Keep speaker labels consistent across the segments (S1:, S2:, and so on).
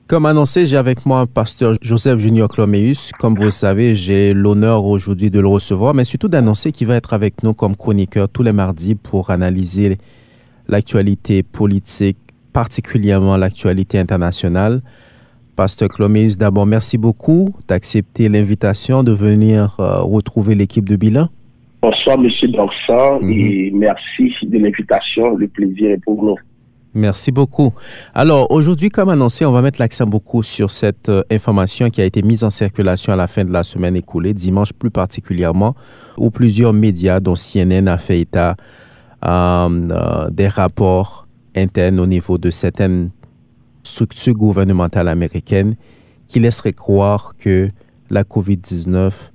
S1: Comme annoncé, j'ai avec moi pasteur Joseph Junior Cloméus. Comme vous le savez, j'ai l'honneur aujourd'hui de le recevoir, mais surtout d'annoncer qu'il va être avec nous comme chroniqueur tous les mardis pour analyser l'actualité politique, particulièrement l'actualité internationale. Pasteur Cloméus, d'abord, merci beaucoup d'accepter l'invitation de venir retrouver l'équipe de bilan.
S2: Bonsoir, M. Dorsan, et merci de l'invitation. Le plaisir est pour nous.
S1: Merci beaucoup. Alors, aujourd'hui, comme annoncé, on va mettre l'accent beaucoup sur cette information qui a été mise en circulation à la fin de la semaine écoulée, dimanche plus particulièrement, où plusieurs médias, dont CNN, a fait état des rapports internes au niveau de certaines structures gouvernementales américaines qui laisseraient croire que la COVID-19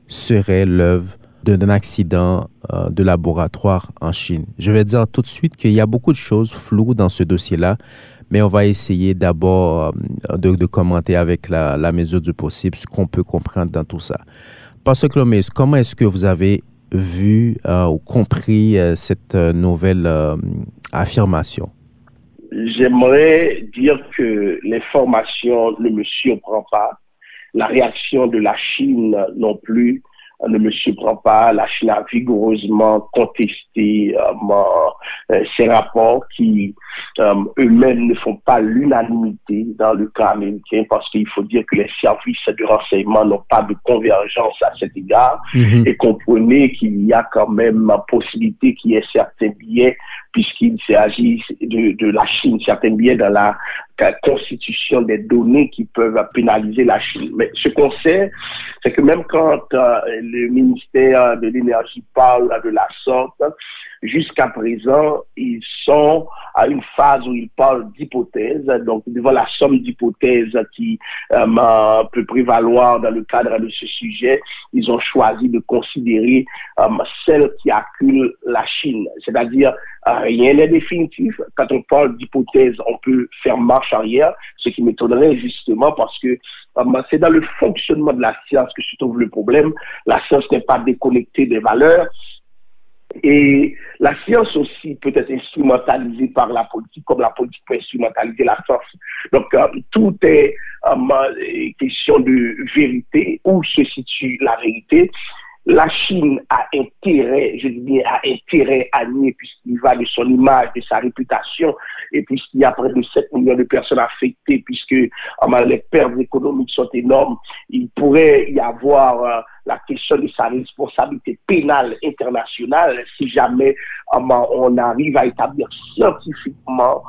S1: serait l'œuvre d'un accident de laboratoire en Chine. Je vais dire tout de suite qu'il y a beaucoup de choses floues dans ce dossier-là, mais on va essayer d'abord de commenter avec la mesure du possible ce qu'on peut comprendre dans tout ça. Pasteur Cloméus, comment est-ce que vous avez vu ou compris cette nouvelle affirmation?
S2: J'aimerais dire que l'information ne me surprend pas. La réaction de la Chine non plus ne me surprend pas. La Chine a vigoureusement contesté ces rapports qui eux-mêmes ne font pas l'unanimité dans le cas américain, parce qu'il faut dire que les services de renseignement n'ont pas de convergence à cet égard. Et comprenez qu'il y a quand même possibilité qu'il y ait certains biais, puisqu'il s'agit de la Chine, certains biais dans la constitution des données qui peuvent pénaliser la Chine. Mais ce qu'on sait, c'est que même quand le ministère de l'Énergie parle de la sorte, jusqu'à présent, ils sont à une phase où ils parlent d'hypothèses. Donc, devant la somme d'hypothèses qui peut prévaloir dans le cadre de ce sujet, ils ont choisi de considérer celle qui accule la Chine. C'est-à-dire, rien n'est définitif. Quand on parle d'hypothèses, on peut faire marche arrière, ce qui m'étonnerait justement parce que c'est dans le fonctionnement de la science que se trouve le problème. La science n'est pas déconnectée des valeurs. Et la science aussi peut être instrumentalisée par la politique, comme la politique peut instrumentaliser la science. Donc, tout est question de vérité, où se situe la vérité. La Chine a intérêt, je dis bien, a intérêt à nier, puisqu'il va de son image, de sa réputation, et puisqu'il y a près de 7 millions de personnes affectées, puisque les pertes économiques sont énormes. Il pourrait y avoir la question de sa responsabilité pénale internationale si jamais on arrive à établir scientifiquement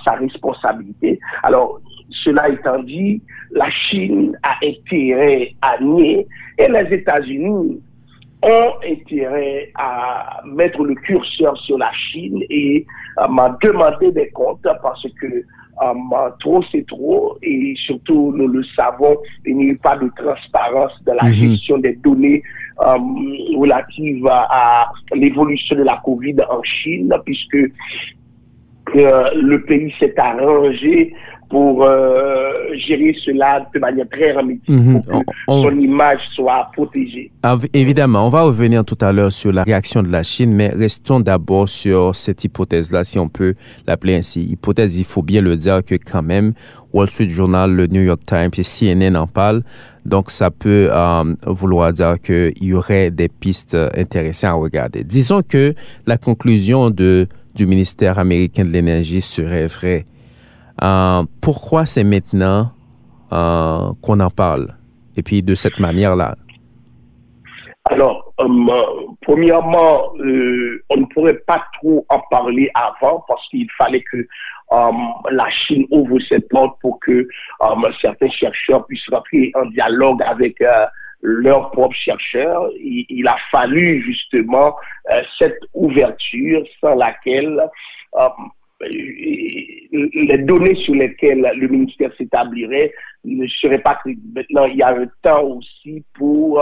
S2: sa responsabilité. Alors, cela étant dit, la Chine a intérêt à nier et les États-Unis ont intérêt à mettre le curseur sur la Chine et demander des comptes parce que trop c'est trop et surtout nous le savons, il n'y a pas de transparence dans la gestion des données relatives à l'évolution de la COVID en Chine, puisque le pays s'est arrangé pour gérer cela de manière très hermétique, pour que son image soit protégée.
S1: Évidemment, on va revenir tout à l'heure sur la réaction de la Chine, mais restons d'abord sur cette hypothèse-là, si on peut l'appeler ainsi. Hypothèse, il faut bien le dire que quand même, Wall Street Journal, le New York Times et CNN en parlent, donc ça peut vouloir dire qu'il y aurait des pistes intéressantes à regarder. Disons que la conclusion du ministère américain de l'Énergie serait vraie. Pourquoi c'est maintenant qu'on en parle? Et puis de cette manière-là.
S2: Alors, premièrement, on ne pourrait pas trop en parler avant parce qu'il fallait que la Chine ouvre ses portes pour que certains chercheurs puissent rentrer en dialogue avec leurs propres chercheurs. Il a fallu justement cette ouverture sans laquelle les données sur lesquelles le ministère s'établirait ne seraient pas crédibles. Maintenant, il y a un temps aussi pour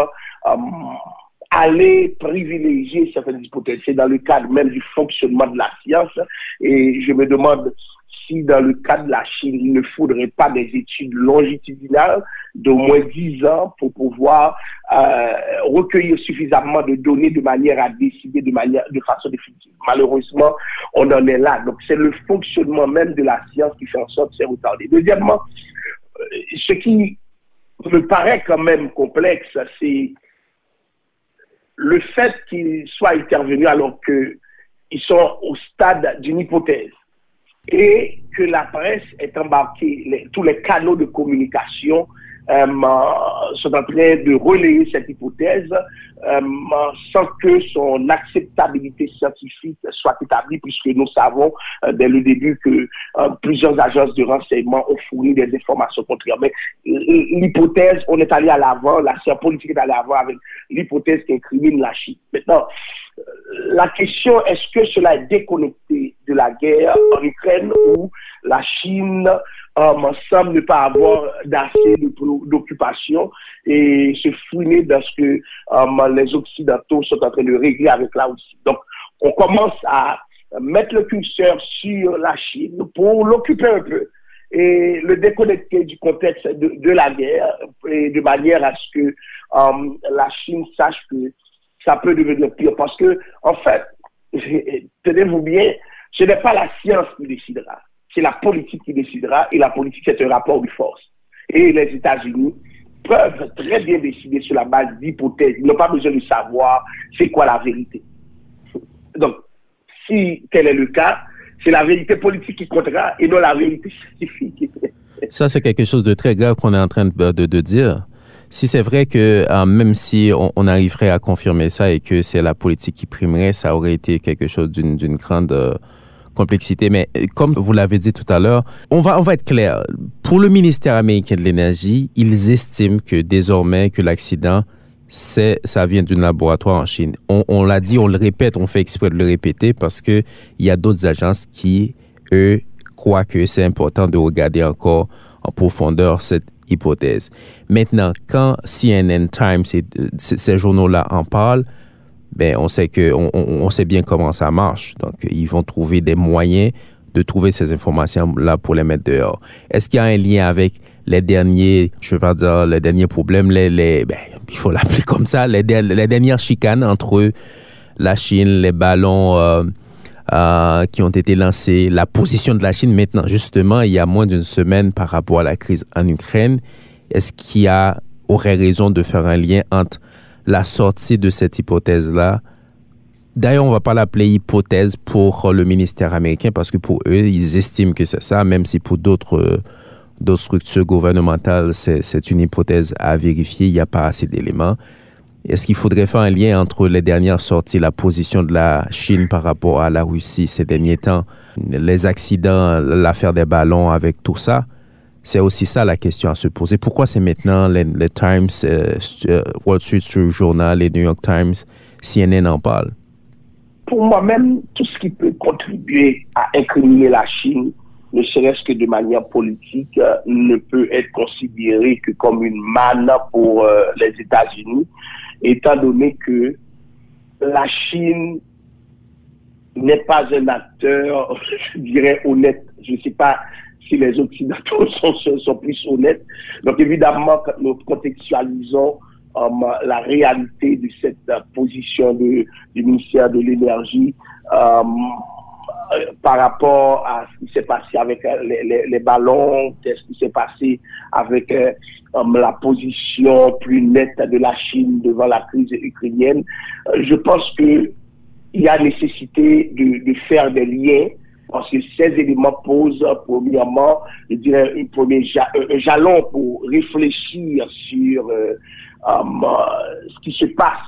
S2: aller privilégier certaines hypothèses. C'est dans le cadre même du fonctionnement de la science. Et je me demande si dans le cas de la Chine, il ne faudrait pas des études longitudinales d'au moins 10 ans pour pouvoir recueillir suffisamment de données de manière à décider de façon définitive. Malheureusement, on en est là. Donc, c'est le fonctionnement même de la science qui fait en sorte que c'est retardé. Deuxièmement, ce qui me paraît quand même complexe, c'est le fait qu'ils soient intervenus alors qu'ils sont au stade d'une hypothèse et que la presse est embarquée, tous les canaux de communication sont en train de relayer cette hypothèse sans que son acceptabilité scientifique soit établie, puisque nous savons dès le début que plusieurs agences de renseignement ont fourni des informations contraires. Mais l'hypothèse, on est allé à l'avant, la science politique est allée à l'avant avec l'hypothèse qui incrimine la Chine. Maintenant, la question, est-ce que cela est déconnecté de la guerre en Ukraine où la Chine semble ne pas avoir d'assez d'occupation et se fouiner dans ce que les Occidentaux sont en train de régler avec la Russie. Donc, on commence à mettre le curseur sur la Chine pour l'occuper un peu et le déconnecter du contexte de la guerre et de manière à ce que la Chine sache que ça peut devenir pire. Parce que, en fait, tenez-vous bien, ce n'est pas la science qui décidera. C'est la politique qui décidera, et la politique, c'est un rapport de force. Et les États-Unis peuvent très bien décider sur la base d'hypothèses. Ils n'ont pas besoin de savoir c'est quoi la vérité. Donc, si tel est le cas, c'est la vérité politique qui comptera et non la vérité scientifique.
S1: Ça, c'est quelque chose de très grave qu'on est en train de dire. Si c'est vrai que même si on arriverait à confirmer ça et que c'est la politique qui primerait, ça aurait été quelque chose d'une grande complexité. Mais comme vous l'avez dit tout à l'heure, on va être clair. Pour le ministère américain de l'Énergie, ils estiment que désormais que l'accident, ça vient d'un laboratoire en Chine. On l'a dit, on le répète, on fait exprès de le répéter parce que il y a d'autres agences qui, eux, croient que c'est important de regarder encore en profondeur cette hypothèse. Maintenant, quand CNN Times et ces journaux-là en parlent, ben on sait on sait bien comment ça marche. Donc, ils vont trouver des moyens de trouver ces informations-là pour les mettre dehors. Est-ce qu'il y a un lien avec les derniers, je ne veux pas dire les derniers problèmes, il faut l'appeler comme ça, les dernières chicanes entre la Chine, les ballons qui ont été lancés, la position de la Chine maintenant, justement, il y a moins d'une semaine par rapport à la crise en Ukraine. Est-ce qu'il aurait raison de faire un lien entre la sortie de cette hypothèse-là? D'ailleurs, on ne va pas l'appeler hypothèse pour le ministère américain parce que pour eux, ils estiment que c'est ça, même si pour d'autres structures gouvernementales, c'est une hypothèse à vérifier, il n'y a pas assez d'éléments. Est-ce qu'il faudrait faire un lien entre les dernières sorties, la position de la Chine par rapport à la Russie ces derniers temps, les accidents, l'affaire des ballons avec tout ça? C'est aussi ça la question à se poser. Pourquoi c'est maintenant les Times, Wall Street Journal, les New York Times, CNN en parlent?
S2: Pour moi-même, tout ce qui peut contribuer à incriminer la Chine, ne serait-ce que de manière politique, ne peut être considéré que comme une manne pour les États-Unis, étant donné que la Chine n'est pas un acteur, je dirais, honnête. Je ne sais pas si les Occidentaux sont plus honnêtes. Donc évidemment, quand nous contextualisons la réalité de cette position du ministère de l'Énergie par rapport à ce qui s'est passé avec les ballons, qu'est-ce qui s'est passé avec la position plus nette de la Chine devant la crise ukrainienne, je pense qu'il y a nécessité de faire des liens parce que ces éléments posent, premièrement, je dirais, un jalon pour réfléchir sur ce qui se passe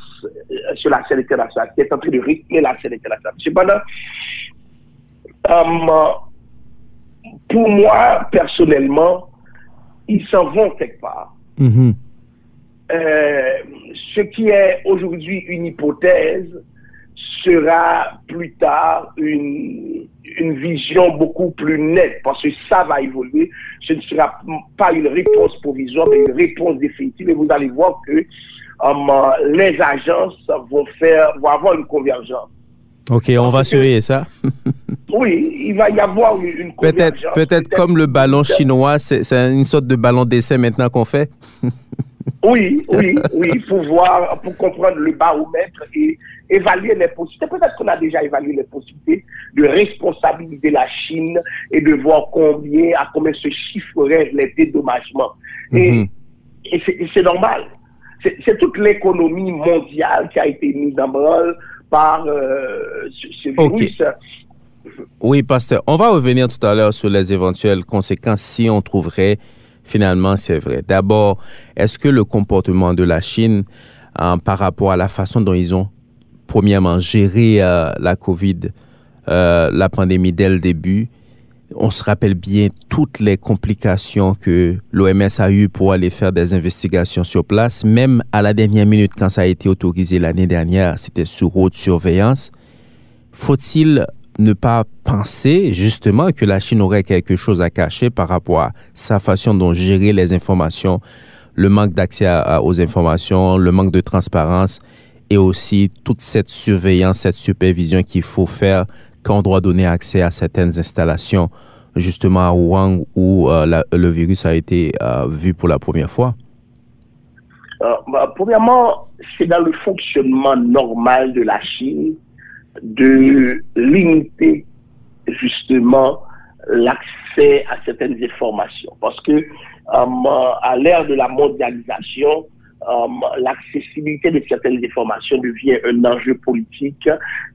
S2: sur la scène internationale, qui est en train de rythmer la scène internationale. Cependant, pour moi, personnellement, ils s'en vont quelque part.
S1: Mm-hmm.
S2: Ce qui est aujourd'hui une hypothèse sera plus tard une vision beaucoup plus nette, parce que ça va évoluer. Ce ne sera pas une réponse provisoire, mais une réponse définitive. Et vous allez voir que les agences vont avoir une convergence.
S1: OK, on va surveiller ça.
S2: Oui, il va y avoir une convergence.
S1: Peut-être comme le ballon chinois, c'est une sorte de ballon d'essai maintenant qu'on fait.
S2: Oui, pour comprendre le baromètre et évaluer les possibilités. Peut-être qu'on a déjà évalué les possibilités de responsabiliser la Chine et de voir à combien se chiffreraient les dédommagements. Et c'est normal. C'est toute l'économie mondiale qui a été mise en branle par ce virus.
S1: Oui, pasteur. On va revenir tout à l'heure sur les éventuelles conséquences si on trouverait finalement c'est vrai. D'abord, est-ce que le comportement de la Chine par rapport à la façon dont ils ont premièrement géré la COVID, la pandémie dès le début, on se rappelle bien toutes les complications que l'OMS a eues pour aller faire des investigations sur place. Même à la dernière minute, quand ça a été autorisé l'année dernière, c'était sous haute surveillance. Faut-il ne pas penser justement que la Chine aurait quelque chose à cacher par rapport à sa façon dont gérer les informations, le manque d'accès aux informations, le manque de transparence et aussi toute cette surveillance, cette supervision qu'il faut faire quand on doit donner accès à certaines installations, justement à Wuhan où le virus a été vu pour la première fois?
S2: Premièrement, c'est dans le fonctionnement normal de la Chine de limiter justement l'accès à certaines informations. Parce que à l'ère de la mondialisation, l'accessibilité de certaines informations devient un enjeu politique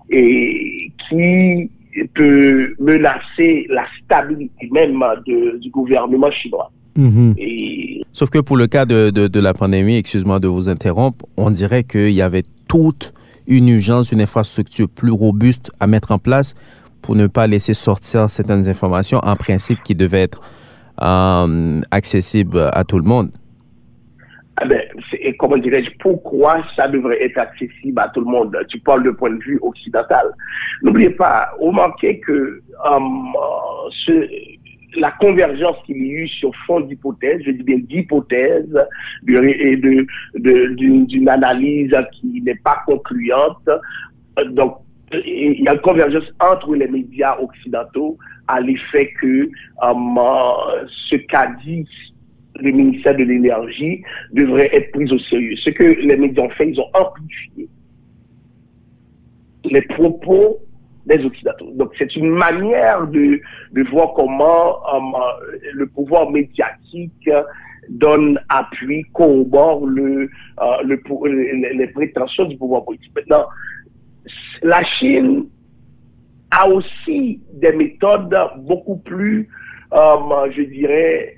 S2: et qui peut menacer la stabilité même du gouvernement chinois.
S1: Sauf que pour le cas de la pandémie, excuse-moi de vous interrompre, on dirait qu'il y avait toute une urgence, une infrastructure plus robuste à mettre en place pour ne pas laisser sortir certaines informations en principe qui devaient être accessibles à tout le monde.
S2: Comment dirais-je, pourquoi ça devrait être accessible à tout le monde? Tu parles de point de vue occidental. N'oubliez pas, remarquez que la convergence qu'il y a eu sur fond d'hypothèses, je dis bien d'hypothèses, et d'une analyse qui n'est pas concluante. Donc, il y a une convergence entre les médias occidentaux à l'effet que ce qu'a dit le ministère de l'Énergie devrait être pris au sérieux. Ce que les médias ont fait, ils ont amplifié les propos des Occidentaux. Donc, c'est une manière de voir comment le pouvoir médiatique donne appui, corrobore les prétentions du pouvoir politique. Maintenant, la Chine a aussi des méthodes beaucoup plus, je dirais,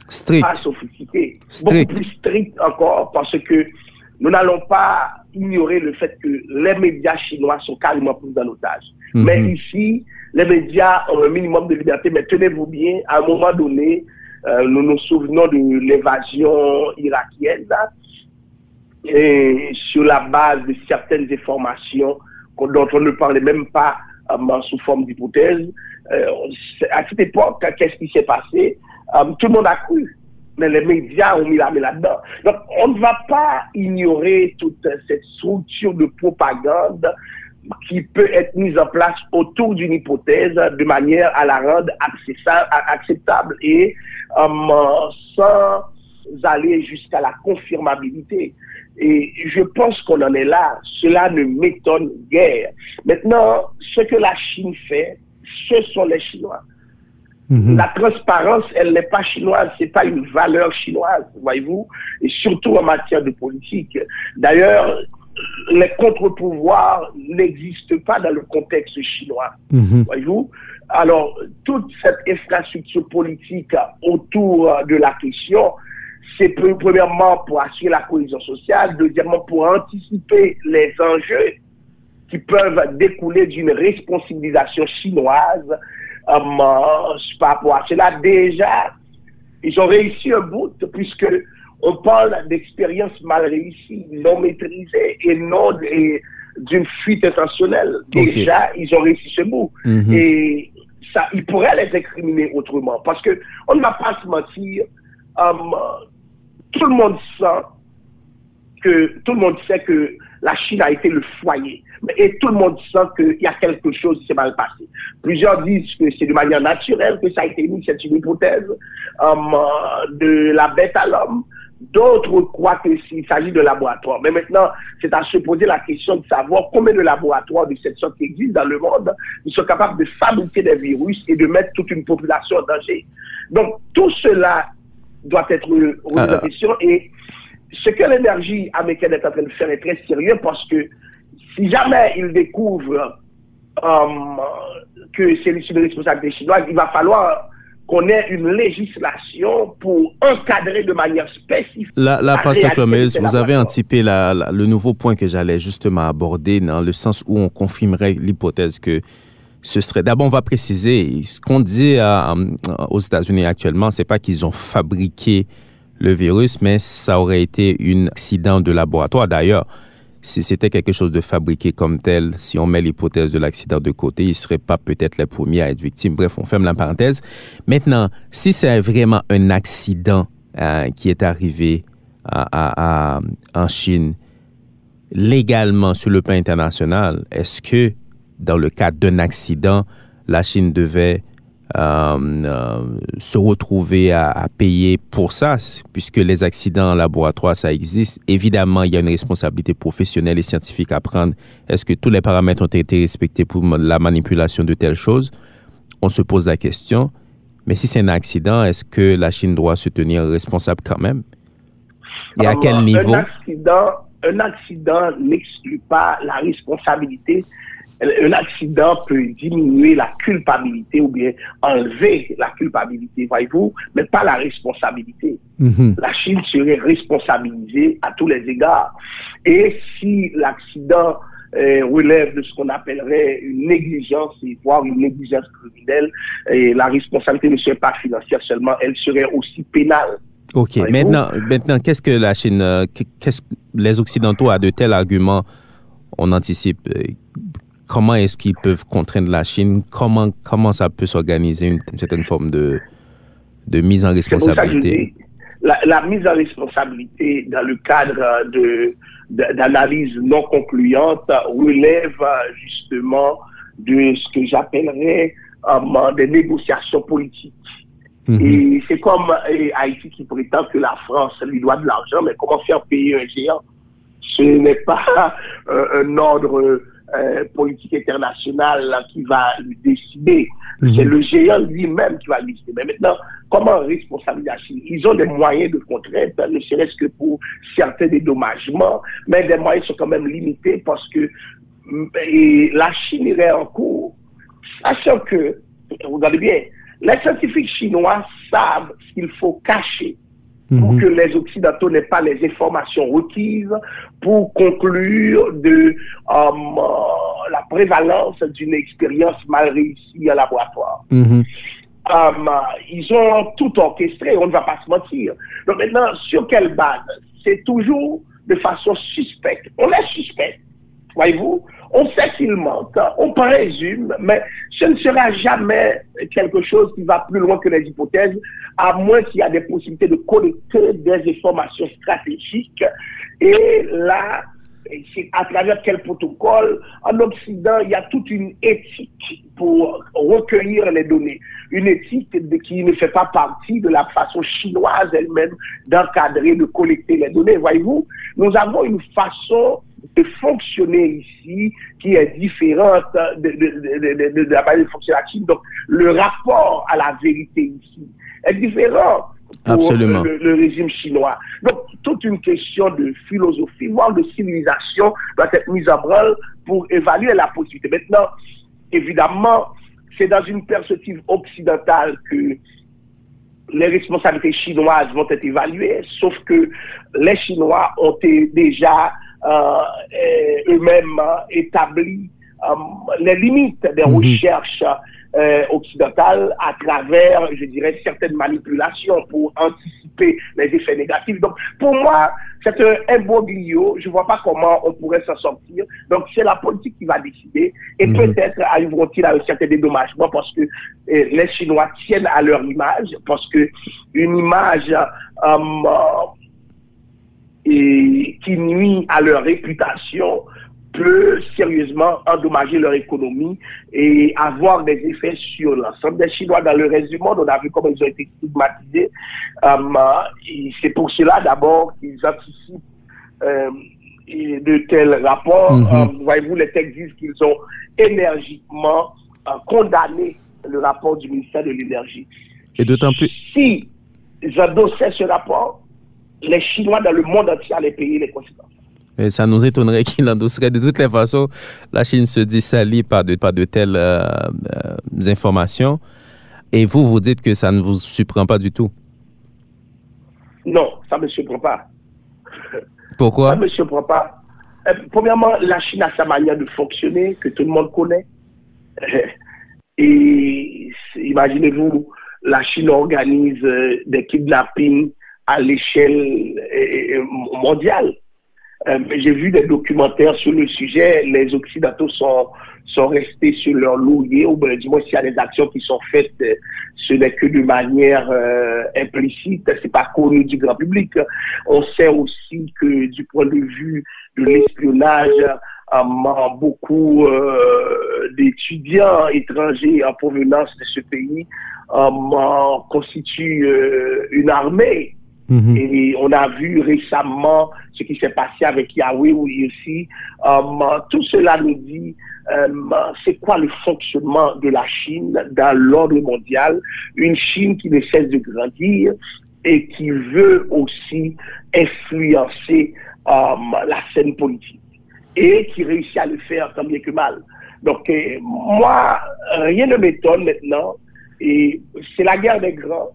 S1: strict.
S2: Beaucoup plus strictes encore, parce que nous n'allons pas ignorer le fait que les médias chinois sont carrément pris en otage. Mais ici, les médias ont un minimum de liberté, mais tenez-vous bien, à un moment donné, nous nous souvenons de l'évasion irakienne, et sur la base de certaines informations dont on ne parlait même pas sous forme d'hypothèse. À cette époque, qu'est-ce qui s'est passé? Tout le monde a cru, mais les médias ont mis la main là-dedans. Donc, on ne va pas ignorer toute cette structure de propagande qui peut être mise en place autour d'une hypothèse de manière à la rendre acceptable et sans aller jusqu'à la confirmabilité. Et je pense qu'on en est là. Cela ne m'étonne guère. Maintenant, ce que la Chine fait, ce sont les Chinois. La transparence, elle n'est pas chinoise, c'est pas une valeur chinoise, voyez-vous, et surtout en matière de politique. D'ailleurs, les contre-pouvoirs n'existent pas dans le contexte chinois, voyez-vous. Alors, toute cette infrastructure politique autour de la question, c'est premièrement pour assurer la cohésion sociale, deuxièmement pour anticiper les enjeux qui peuvent découler d'une responsabilisation chinoise par rapport à cela. Déjà, ils ont réussi un bout puisque on parle d'expériences mal réussies, non maîtrisées et non d'une fuite intentionnelle. Déjà, ils ont réussi ce bout. Et ça, ils pourraient les incriminer autrement parce que on ne va pas se mentir. Tout le monde sait que la Chine a été le foyer. Et tout le monde sent qu'il y a quelque chose qui s'est mal passé. Plusieurs disent que c'est de manière naturelle que ça a été mis, c'est une hypothèse de la bête à l'homme. D'autres croient qu'il s'agit de laboratoires. Mais maintenant, c'est à se poser la question de savoir combien de laboratoires de cette sorte existent dans le monde qui sont capables de fabriquer des virus et de mettre toute une population en danger. Donc, tout cela doit être remis en question. Et ce que l'énergie américaine est en train de faire est très sérieux parce que si jamais ils découvrent que c'est une responsabilité chinoise, il va falloir qu'on ait une législation pour encadrer de manière spécifique.
S1: La Pasteur Clomès, vous avez anticipé le nouveau point que j'allais justement aborder, dans le sens où on confirmerait l'hypothèse que ce serait... D'abord, on va préciser, ce qu'on dit aux États-Unis actuellement, c'est pas qu'ils ont fabriqué le virus, mais ça aurait été un accident de laboratoire. D'ailleurs, si c'était quelque chose de fabriqué comme tel, si on met l'hypothèse de l'accident de côté, ils ne seraient pas peut-être les premiers à être victimes. Bref, on ferme la parenthèse. Maintenant, si c'est vraiment un accident qui est arrivé en Chine, légalement, sur le plan international, est-ce que dans le cadre d'un accident, la Chine devait se retrouver à payer pour ça, puisque les accidents en laboratoire, ça existe. Évidemment, il y a une responsabilité professionnelle et scientifique à prendre. Est-ce que tous les paramètres ont été respectés pour la manipulation de telles choses? On se pose la question. Mais si c'est un accident, est-ce que la Chine doit se tenir responsable quand même? Et à quel niveau?
S2: Un accident n'exclut pas la responsabilité. Un accident peut diminuer la culpabilité ou bien enlever la culpabilité, voyez-vous, mais pas la responsabilité. La Chine serait responsabilisée à tous les égards. Et si l'accident relève de ce qu'on appellerait une négligence, voire une négligence criminelle, et la responsabilité ne serait pas financière seulement, elle serait aussi pénale.
S1: OK. Maintenant, qu'est-ce que la Chine, les Occidentaux a de tels arguments, on anticipe? Comment est-ce qu'ils peuvent contraindre la Chine? Comment ça peut s'organiser une certaine forme de mise en responsabilité?
S2: La mise en responsabilité dans le cadre d'analyse non concluante relève justement de ce que j'appellerais des négociations politiques. Et c'est comme Haïti qui prétend que la France lui doit de l'argent, mais comment faire payer un géant? Ce n'est pas un ordre politique internationale qui va lui décider. C'est le géant lui-même qui va lui décider. Mais maintenant, comment responsabiliser la Chine? Ils ont des moyens de contrainte, ne serait-ce que pour certains dédommagements, mais des moyens sont quand même limités parce que la Chine irait en cours, sachant que, regardez bien, les scientifiques chinois savent ce qu'il faut cacher pour que les Occidentaux n'aient pas les informations requises pour conclure de la prévalence d'une expérience mal réussie en laboratoire. Ils ont tout orchestré, on ne va pas se mentir. Donc maintenant, sur quelle base? C'est toujours de façon suspecte. On est suspect, voyez-vous? On sait qu'il mentent, on présume, mais ce ne sera jamais quelque chose qui va plus loin que les hypothèses, à moins qu'il y ait des possibilités de collecter des informations stratégiques. Et là, c'est à travers quel protocole? En Occident, il y a toute une éthique pour recueillir les données. Une éthique qui ne fait pas partie de la façon chinoise elle-même d'encadrer, de collecter les données. Voyez-vous, nous avons une façon de fonctionner ici qui est différente de la manière de fonctionner à la Chine. Donc, le rapport à la vérité ici est différent pour le régime chinois. Donc, toute une question de philosophie, voire de civilisation doit être mise en branle pour évaluer la possibilité. Maintenant, évidemment, c'est dans une perspective occidentale que les responsabilités chinoises vont être évaluées, sauf que les Chinois ont déjà eux-mêmes établi les limites des recherches occidentales à travers, je dirais, certaines manipulations pour anticiper les effets négatifs. Donc, pour moi, c'est un imbroglio. Je ne vois pas comment on pourrait s'en sortir. Donc, c'est la politique qui va décider. Et peut-être arriveront-ils à un certain dédommagement parce que les Chinois tiennent à leur image, parce que une image qui nuit à leur réputation peut sérieusement endommager leur économie et avoir des effets sur l'ensemble des Chinois dans le reste du monde. On a vu comment ils ont été stigmatisés. C'est pour cela d'abord qu'ils anticipent de tels rapports. Voyez-vous, les textes disent qu'ils ont énergiquement condamné le rapport du ministère de l'Énergie.
S1: Et d'autant plus...
S2: Si j'endossaient ce rapport, les Chinois dans le monde entier allaient payer les conséquences.
S1: Et ça nous étonnerait qu'il endosserait. De toutes les façons, la Chine se dit salie par de telles informations. Et vous dites que ça ne vous surprend pas du tout.
S2: Non, ça ne me surprend pas.
S1: Pourquoi?
S2: Ça ne me surprend pas. Premièrement, la Chine a sa manière de fonctionner que tout le monde connaît. Et imaginez-vous, la Chine organise des kidnappings à l'échelle mondiale. J'ai vu des documentaires sur le sujet. Les Occidentaux sont restés sur leur laurier, ou bien, du moins, s'il y a des actions qui sont faites, ce n'est que de manière implicite, c'est pas connu du grand public. On sait aussi que du point de vue de l'espionnage, beaucoup d'étudiants étrangers en provenance de ce pays constituent une armée. Et on a vu récemment ce qui s'est passé avec Yahweh ou ici. Tout cela nous dit c'est quoi le fonctionnement de la Chine dans l'ordre mondial. Une Chine qui ne cesse de grandir et qui veut aussi influencer la scène politique et qui réussit à le faire tant bien que mal. Donc moi, rien ne m'étonne maintenant. Et c'est la guerre des grands.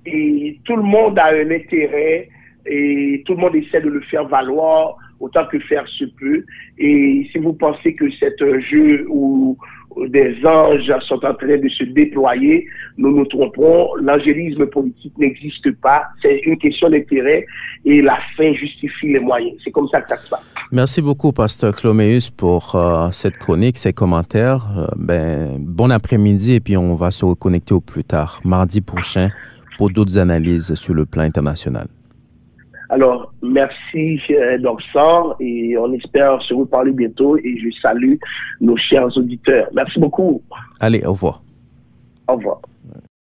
S2: Et tout le monde a un intérêt et tout le monde essaie de le faire valoir autant que faire se peut. Et si vous pensez que c'est un jeu où des anges sont en train de se déployer, nous nous trompons. L'angélisme politique n'existe pas. C'est une question d'intérêt et la fin justifie les moyens. C'est comme ça que ça se passe.
S1: Merci beaucoup, Pasteur Chloméus, pour cette chronique, ces commentaires. Bon après-midi et puis on va se reconnecter au plus tard, mardi prochain, pour d'autres analyses sur le plan international.
S2: Alors, merci Dorsan et on espère se reparler bientôt et je salue nos chers auditeurs. Merci beaucoup.
S1: Allez, au revoir.
S2: Au revoir.